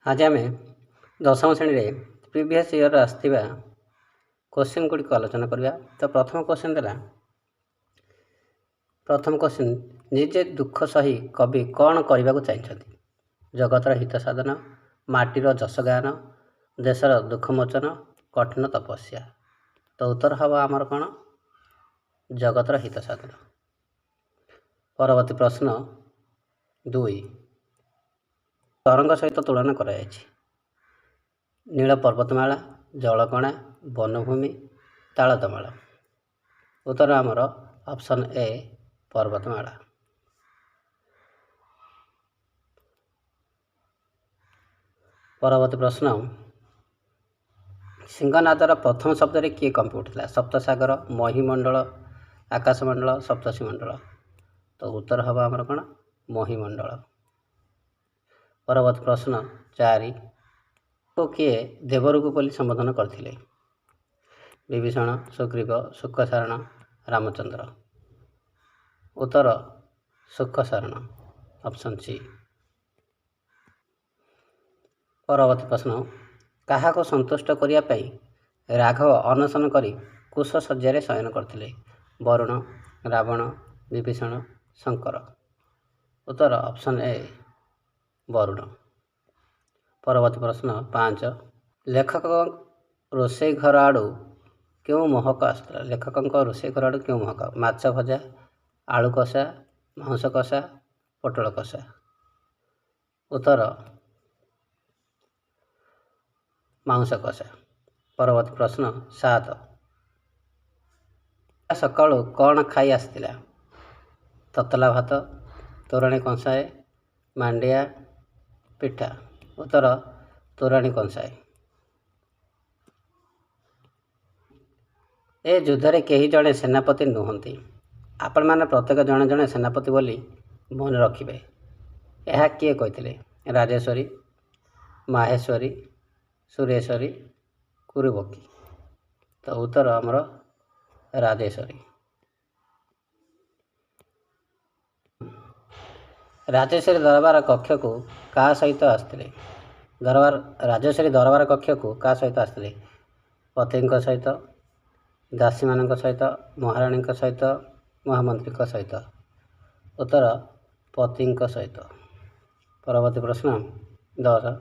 आज आम दशम श्रेणी रे प्रीवियस ईयर आसथिबा क्वेश्चन गुड़ी को आलोचना करवा। तो प्रथम क्वेश्चन देला प्रथम क्वेश्चन निजे दुख सही कवि कौन करने को चाहिए? जगतर हित साधन, माटीर जस गान, देशर दुख मोचन, कठिन तपस्या। तो उत्तर हम आमर कौन? जगतर हित साधन। परवर्ती प्रश्न 2 तरंग सहित तुलना कराई। नील पर्वतमाला, जलकणा, वनभूमि, तालतमाला। उत्तर आमर ऑप्शन ए पर्वतमाला। परवर्ती प्रश्न सिंहनादर प्रथम शब्द रे किए कंपी उठिला? सप्तसागर, महीमंडल, आकाशमंडल, सप्तर्षि मंडल। तो उत्तर हम आमर कौन? महीमंडल। परवर्ती प्रश्न 4 को किए देवरूप बोली संबोधन करथिले? विभीषण, सुग्रीव, शुक्रसारण, रामचंद्र। उत्तर शुक्रसारण, ऑप्शन सी। परवर्ती प्रश्न कहा को संतुष्ट करिया पई राघव अनशन करी कुश शଯ୍या शयन करथिले? वरुण, रावण, विभीषण, शंकर। उत्तर ऑप्शन ए वरुण। परवर्ती प्रश्न 5 लेखक रोषे घर आड़ू क्यों महक आसला? लेखक रोषे घर आड़ू क्यों महक? माछ भजा, आलू कषा, मांस कषा, पोटल कषा। उत्तर मांस कषा। परवर्ती प्रश्न 7 सकाळू कौन खाई आसला? ततला भात, तोराणी कंसाए, मांडिया, पिठा। उत्तर तोराणी कंसाए। ए युद्ध कहीं जड़े सेनापति नुहति। आपण मैंने प्रत्येक जड़े जड़े सेनापति बोली मन रखिए। यह किए कहते? राजेश्वरी, माहेश्वरी, सुरेश्वरी, कुरुबकी। तो उत्तर आमर राजेश्वरी। राजेश्वरी दरबार कक्ष को क्या सहित आसते? दरबार राजेश्वरी दरबार कक्ष को क्या सहित आसते? पति सहित, दासी मान सहित, महाराणी सहित, महामंत्री सहित। उत्तर पति सहित। परवर्ती प्रश्न 10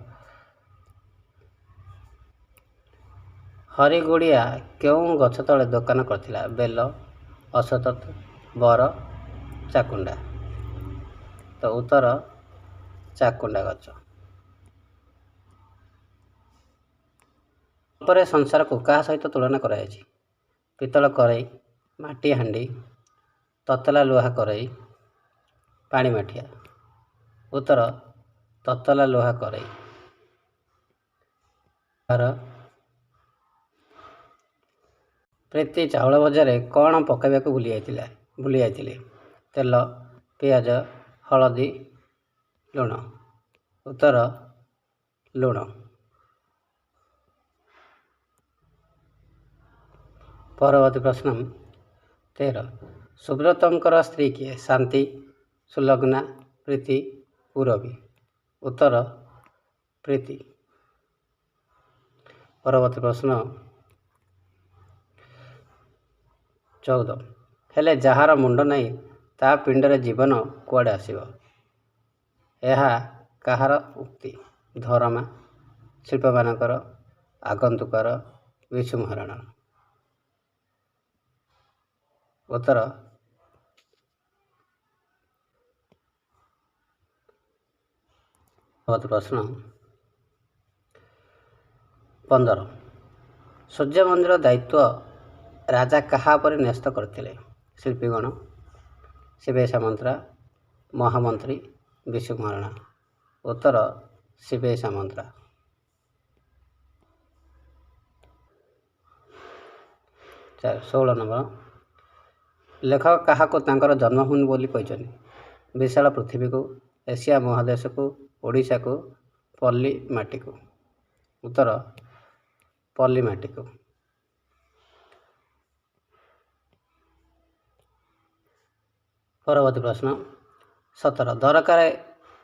हरिगुड़िया क्यों गछ तले दुकान करथिला? बेल, अशोतत, बर, चाकुंडा। तो उत्तर चाकुंडा गछ। पर संसार को क्या सहित तुलना कराई? पितल करई, माटी हांडी, ततला लुहा करई, पानी माठिया। उत्तर ततला लुहा करई। प्रीति चाउल बजार कौन पकाइबा भूली जाइए? तेल, पियाज, हलदी, लुण। उत्तर लुण। परवर्ती प्रश्न 13 सुब्रतंकर स्त्री किए? शांति, सुलग्ना, प्रीति, पूरबी। उत्तर प्रीति। परवर्ती प्रश्न 14 हेले जार मुंड नहीं ता पिंडरे जीवन कुआड़े आसिब? यह कहार उक्ति? धर्मा, शिल्प मानकर, आगंतुकर, विषु महाराणा। उत्तर प्रश्न 15 सूर्य मंदिर दायित्व राजा कहा पर न्यस्त करथिले? शिल्पीगण, शिवे सामंतरा, महामंत्री, विषु महाराणा। उत्तर शिवे सामंतरा। 16 नंबर लेखक क्या को तांकर जन्मभूमि बोली कहते? विशाल पृथ्वी को, एशिया महादेश को, ओडिशा को, पल्ली माटी को। उत्तर पल्ली माटी को। परवर्ती प्रश्न 17 दरकार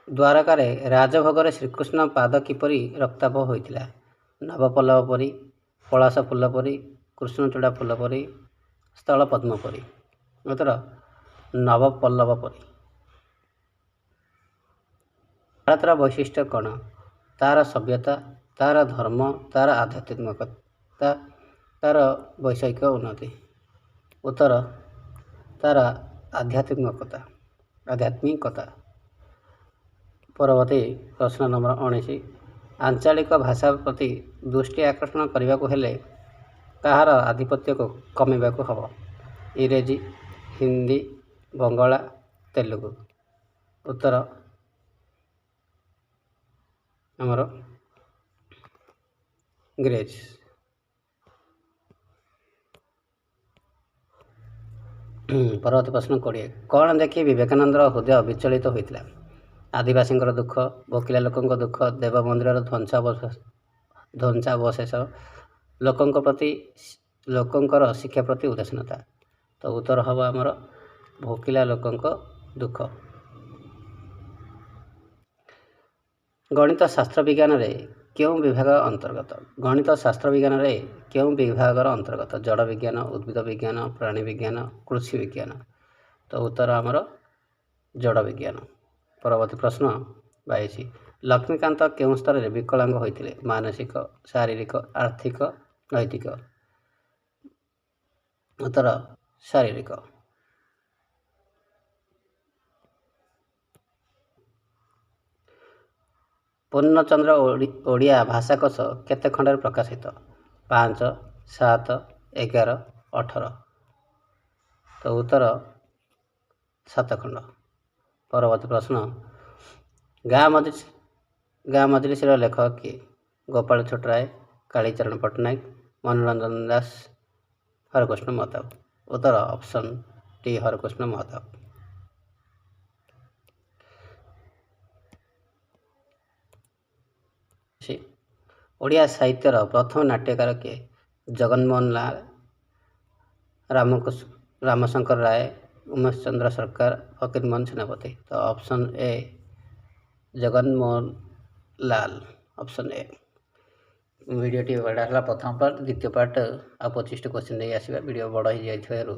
ଦ୍ୱାରକାରେ ରାଜଭୋଗରେ ଶ୍ରୀକୃଷ୍ଣ ପାଦ କିପରି ରକ୍ତାଭ ହୋଇଥିଲା? ନବପଲ୍ଲବ ପରି, ପଳାଶ ଫୁଲ ପରି, କୃଷ୍ଣଚୂଡ଼ା ଫୁଲ ପରି, ସ୍ଥଳ ପଦ୍ମ ପରି। ଉତ୍ତର ନବପଲ୍ଲବ ପରି। ଭାରତର ବୈଶିଷ୍ଟ୍ୟ କ'ଣ? ତା'ର ସଭ୍ୟତା, ତା'ର ଧର୍ମ, ତା'ର ଆଧ୍ୟାତ୍ମିକତା, ତା'ର ବୈଷୟିକ ଉନ୍ନତି। ଉତ୍ତର ତା'ର ଆଧ୍ୟାତ୍ମିକତା। ପରବର୍ତ୍ତୀ ପ୍ରଶ୍ନ ନମ୍ବର 19। ଆଞ୍ଚଳିକ ଭାଷା ପ୍ରତି ଦୃଷ୍ଟି ଆକର୍ଷଣ କରିବାକୁ ହେଲେ କାହାର ଆଧିପତ୍ୟକୁ କମାଇବାକୁ ହେବ? ଇଂରେଜୀ, ହିନ୍ଦୀ, ବଙ୍ଗଳା, ତେଲୁଗୁ। ଉତ୍ତର ଆମର ଇଂରେଜ। ପରବର୍ତ୍ତୀ ପ୍ରଶ୍ନ 20। କ'ଣ ଦେଖି ବିବେକାନନ୍ଦର ହୃଦୟ ବିଚଳିତ ହୋଇଥିଲା? ଆଦିବାସୀଙ୍କର ଦୁଃଖ, ଭୋକିଲା ଲୋକଙ୍କ ଦୁଃଖ, ଦେବ ମନ୍ଦିରର ଧ୍ୱଂସାବଶେଷ, ଲୋକଙ୍କର ଶିକ୍ଷା ପ୍ରତି ଉଦାସୀନତା। ତ ଉତ୍ତର ହେବ ଆମର ଭୋକିଲା ଲୋକଙ୍କ ଦୁଃଖ। ଗଣିତ ଶାସ୍ତ୍ର ବିଜ୍ଞାନରେ କେଉଁ ବିଭାଗ ଅନ୍ତର୍ଗତ? ଗଣିତ ଶାସ୍ତ୍ର ବିଜ୍ଞାନରେ କେଉଁ ବିଭାଗର ଅନ୍ତର୍ଗତ? ଜଡ଼ ବିଜ୍ଞାନ, ଉଦ୍ଭିଦ ବିଜ୍ଞାନ, ପ୍ରାଣୀ ବିଜ୍ଞାନ, କୃଷି ବିଜ୍ଞାନ। ତ ଉତ୍ତର ଆମର ଜଡ଼ ବିଜ୍ଞାନ। ପରବର୍ତ୍ତୀ ପ୍ରଶ୍ନ 22। ଲକ୍ଷ୍ମୀକାନ୍ତ କେଉଁ ସ୍ତରରେ ବିକଳାଙ୍ଗ ହୋଇଥିଲେ? ମାନସିକ, ଶାରୀରିକ, ଆର୍ଥିକ, ନୈତିକ। ଉତ୍ତର ଶାରୀରିକ। ପୂର୍ଣ୍ଣଚନ୍ଦ୍ର ଓଡ଼ିଆ ଭାଷାକୋଷ କେତେ ଖଣ୍ଡରେ ପ୍ରକାଶିତ? 5, 7, 11, 18। ତ ଉତ୍ତର 7 ଖଣ୍ଡ। ପରବର୍ତ୍ତୀ ପ୍ରଶ୍ନ। ଗାଁ ମଜଲିସର ଲେଖକ କିଏ? ଗୋପାଳ ଛୋଟରାୟ, କାଳୀଚରଣ ପଟ୍ଟନାୟକ, ମନୋରଞ୍ଜନ ଦାସ, ହରକୃଷ୍ଣ ମହତାବ। ଉତ୍ତର ଅପସନ୍ ଟି ହରକୃଷ୍ଣ ମହତାବ। ଓଡ଼ିଆ ସାହିତ୍ୟର ପ୍ରଥମ ନାଟ୍ୟକାର କିଏ? ଜଗନ୍ମୋହନ ଲାଲ, ରାମଶଙ୍କର ରାୟ, ଉମେଶ ଚନ୍ଦ୍ର ସରକାର, ଫକୀରମୋହନ ସେନାପତି। ତ option A Jaganmohan Lal. Option A. ଭିଡ଼ିଓଟି ଏଇଟା ହେଲା ପ୍ରଥମ ପାର୍ଟ। ଦ୍ୱିତୀୟ ପାର୍ଟ ଆଉ 25ଟି କ୍ୱେଶ୍ଚିନ୍ ନେଇ ଆସିବା। ଭିଡ଼ିଓ ବଡ଼ ହୋଇଯାଇଥିବାରୁ